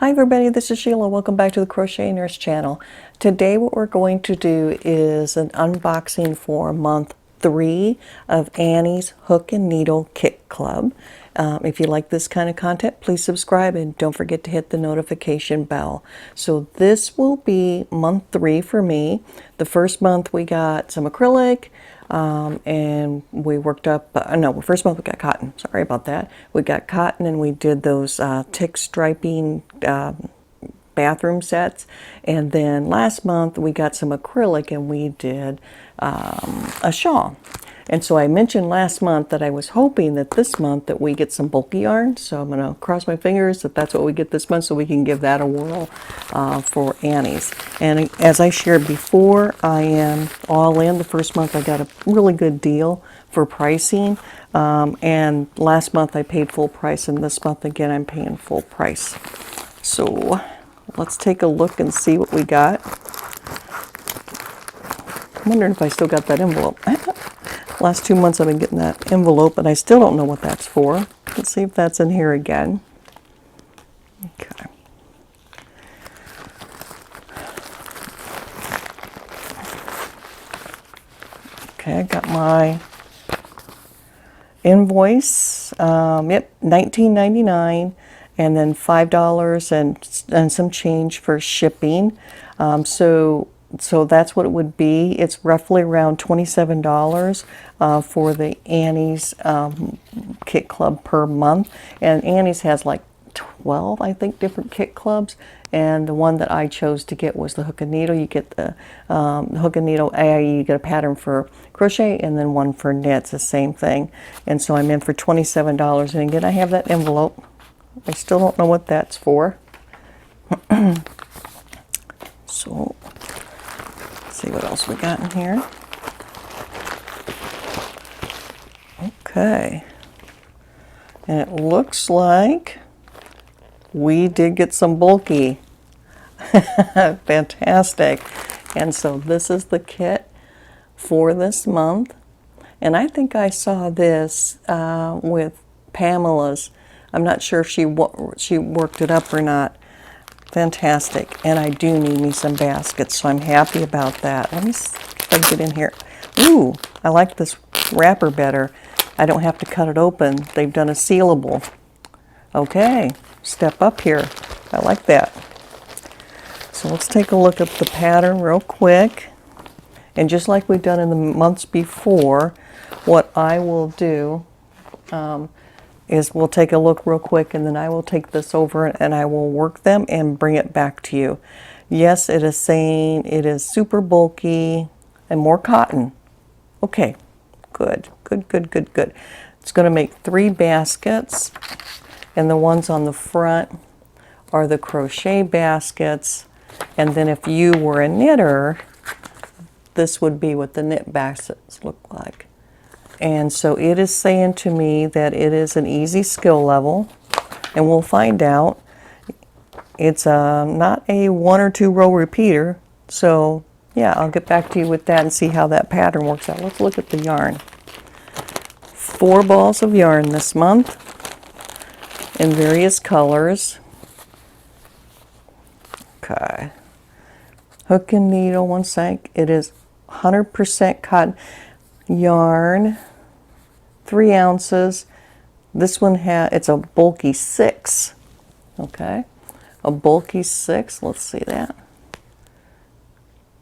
Hi everybody, this is Sheila. Welcome back to the Crochet Nurse channel. Today what we're going to do is an unboxing for month 3 of Annie's Hook and Needle Kit Club. If you like this kind of content, please subscribe and don't forget to hit the notification bell. So this will be month 3 for me. The first month we got some acrylic, and we worked up, no, first month we got cotton. Sorry about that. We got cotton and we did those tick striping bathroom sets. And then last month we got some acrylic and we did a shawl. And so I mentioned last month that I was hoping that this month that we get some bulky yarn. So I'm going to cross my fingers that that's what we get this month so we can give that a whirl for Annie's. And as I shared before, I am all in. The first month I got a really good deal for pricing. And last month I paid full price, and this month again I'm paying full price. So let's take a look and see what we got. I'm wondering if I still got that envelope. Last 2 months I've been getting that envelope, but I still don't know what that's for. Let's see if that's in here again. Okay. Okay, I got my invoice. Yep, $19.99, and then $5 and some change for shipping. So that's what it would be. It's roughly around $27 for the Annie's Kit Club per month. And Annie's has like 12, I think, different kit clubs. And the one that I chose to get was the hook and needle. You get the hook and needle, you get a pattern for crochet and then one for knits, the same thing. And so I'm in for $27. And again, I have that envelope. I still don't know what that's for. So see what else we got in here. Okay, and it looks like we did get some bulky. Fantastic. And so this is the kit for this month, and I think I saw this with Pamela's. I'm not sure if she worked it up or not. Fantastic. And I do need me some baskets, so I'm happy about that. Let me see if I can get in here. Ooh, I like this wrapper better. I don't have to cut it open. They've done a sealable. Okay, step up here. I like that. So let's take a look at the pattern real quick. And just like we've done in the months before, what I will do is we'll take a look real quick, and then I will take this over and I will work them and bring it back to you. Yes, it is saying it is super bulky and more cotton. Okay, good. It's going to make 3 baskets, and the ones on the front are the crochet baskets. And then if you were a knitter, this would be what the knit baskets look like. And so it is saying to me that it is an easy skill level, and we'll find out. It's not a 1 or 2 row repeater, so yeah, I'll get back to you with that and see how that pattern works out. Let's look at the yarn. 4 balls of yarn this month in various colors. Okay. Hook and needle, 1 sec. It is 100% cotton yarn. 3 ounces. This one it's a bulky 6. Okay, a bulky 6. Let's see that.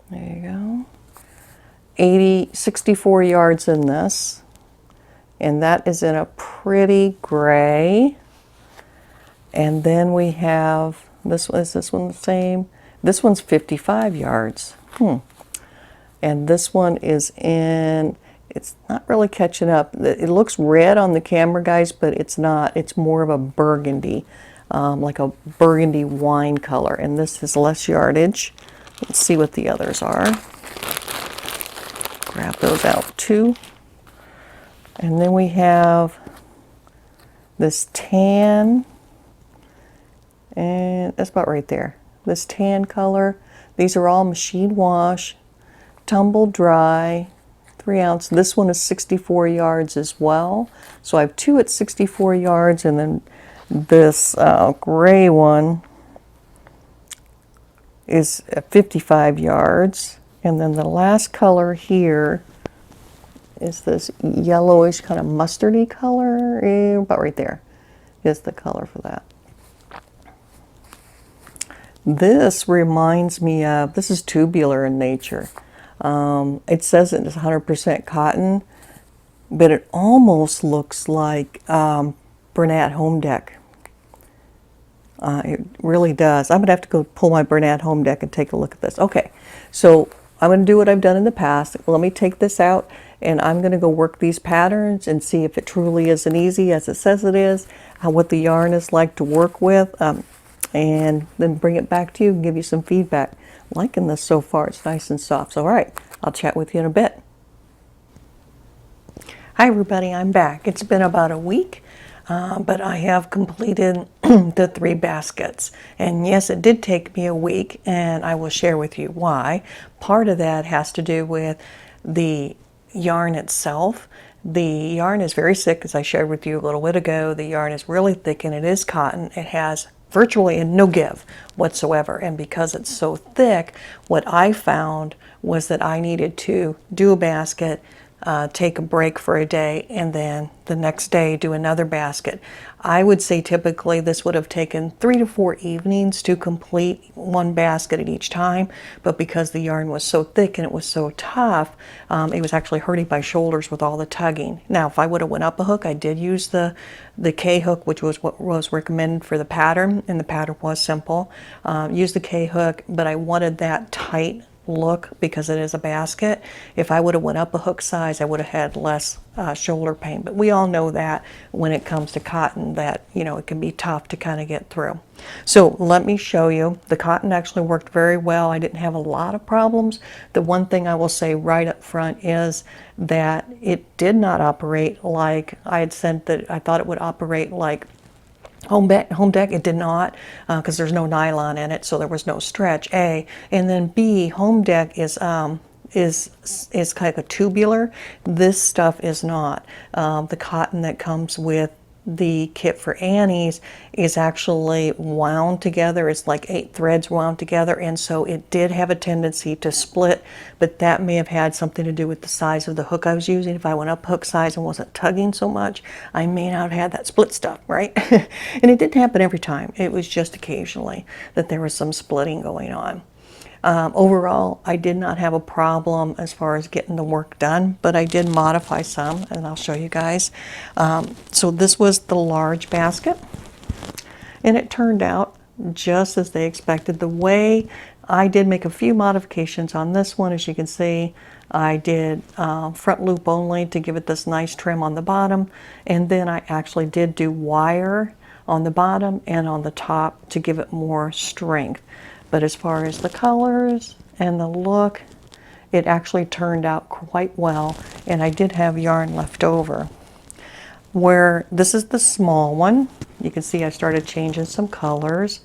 There you go. 64 yards in this, and that is in a pretty gray. And then we have this one. Is this one the same? This one's 55 yards. And this one is in. It's not really catching up. It looks red on the camera, guys, but it's not. It's more of a burgundy, like a burgundy wine color. And this is less yardage. Let's see what the others are. Grab those out too. And then we have this tan, and that's about right there. This tan color. These are all machine wash, tumble dry. 3 ounce. This one is 64 yards as well. So I have 2 at 64 yards, and then this gray one is 55 yards. And then the last color here is this yellowish kind of mustardy color, about right there is the color for that. This reminds me of, this is tubular in nature. It says it's 100% cotton, but it almost looks like Bernat Home Deck. It really does. I'm going to have to go pull my Bernat Home Deck and take a look at this. Okay, so I'm going to do what I've done in the past. Let me take this out, and I'm going to go work these patterns and see if it truly is as easy as it says it is, what the yarn is like to work with, and then bring it back to you and give you some feedback. I'm liking this so far. It's nice and soft. So, all right, I'll chat with you in a bit. Hi, everybody. I'm back. It's been about a week. But I have completed the 3 baskets. And yes, it did take me a week, and I will share with you why. Part of that has to do with the yarn itself. The yarn is very thick, as I shared with you a little bit ago. The yarn is really thick, and it is cotton. It has virtually no give whatsoever. And because it's so thick, what I found was that I needed to do a basket, take a break for a day, and then the next day do another basket. I would say typically this would have taken 3 to 4 evenings to complete one basket at each time, but because the yarn was so thick and it was so tough, it was actually hurting my shoulders with all the tugging. Now, if I would have went up a hook, I did use the K hook, which was what was recommended for the pattern, and the pattern was simple. Use the K hook, but I wanted that tight look because it is a basket. If I would have went up a hook size, I would have had less shoulder pain. But we all know that when it comes to cotton, that it can be tough to kind of get through. So let me show you. The cotton actually worked very well. I didn't have a lot of problems. The one thing I will say right up front is that it did not operate like I had said that I thought it would operate like Home Deck. It did not, because there's no nylon in it, so there was no stretch, A. And then B, Home Deck is kind of a tubular. This stuff is not. The cotton that comes with the kit for Annie's is actually wound together. It's like 8 threads wound together, and so it did have a tendency to split, but that may have had something to do with the size of the hook I was using. If I went up hook size and wasn't tugging so much, I may not have had that split stuff, right? And it didn't happen every time. It was just occasionally that there was some splitting going on. Overall, I did not have a problem as far as getting the work done, but I did modify some, and I'll show you guys. So this was the large basket, and it turned out just as they expected. The way I did make a few modifications on this one, as you can see, I did front loop only to give it this nice trim on the bottom, and then I actually did do wire on the bottom and on the top to give it more strength. But as far as the colors and the look, it actually turned out quite well, and I did have yarn left over. Where this is the small one, you can see I started changing some colors.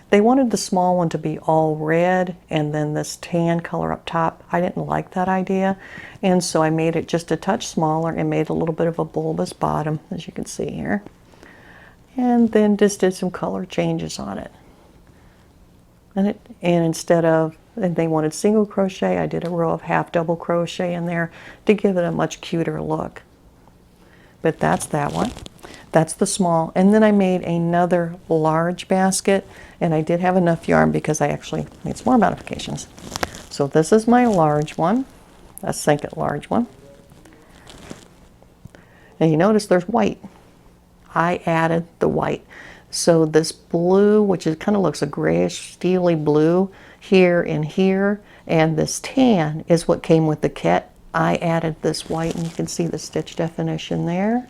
They wanted the small one to be all red and then this tan color up top. I didn't like that idea, and so I made it just a touch smaller and made a little bit of a bulbous bottom, as you can see here. And then just did some color changes on it. And instead of, and they wanted single crochet, I did a row of half double crochet in there to give it a much cuter look. But that's that one. That's the small. And then I made another large basket, and I did have enough yarn because I actually made some more modifications. So this is my large one, a second large one. And you notice there's white. I added the white. So this blue, which is kind of looks a grayish steely blue here and here, and this tan is what came with the kit. I added this white, and you can see the stitch definition there.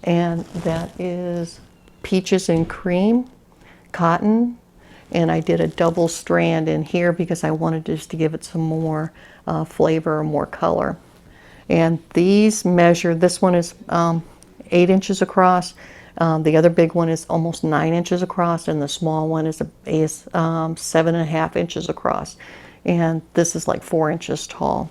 And that is peaches and cream cotton, and I did a double strand in here because I wanted just to give it some more flavor or more color. And these measure, this one is 8 inches across. The other big one is almost 9 inches across, and the small one is 7.5 inches across. And this is like 4 inches tall.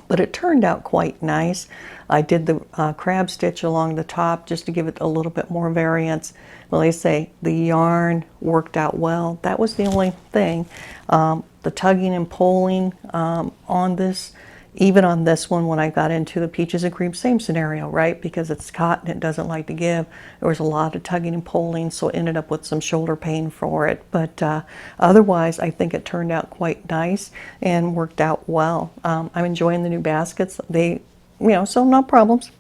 but it turned out quite nice. I did the crab stitch along the top just to give it a little bit more variance. Well, they say the yarn worked out well. That was the only thing. The tugging and pulling on this, even on this one, when I got into the peaches and cream, same scenario, right? Because it's cotton, it doesn't like to give. There was a lot of tugging and pulling, so it ended up with some shoulder pain for it. But otherwise, I think it turned out quite nice and worked out well. I'm enjoying the new baskets. They, so no problems.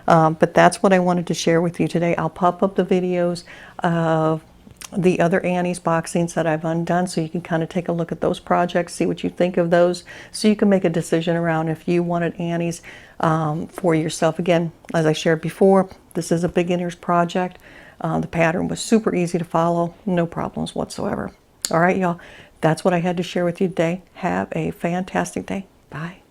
But that's what I wanted to share with you today. I'll pop up the videos of the other Annie's boxings that I've undone, so you can kind of take a look at those projects, see what you think of those, so you can make a decision around if you wanted Annie's for yourself. Again, as I shared before, this is a beginner's project. The pattern was super easy to follow, no problems whatsoever. All right, y'all, that's what I had to share with you today. Have a fantastic day. Bye.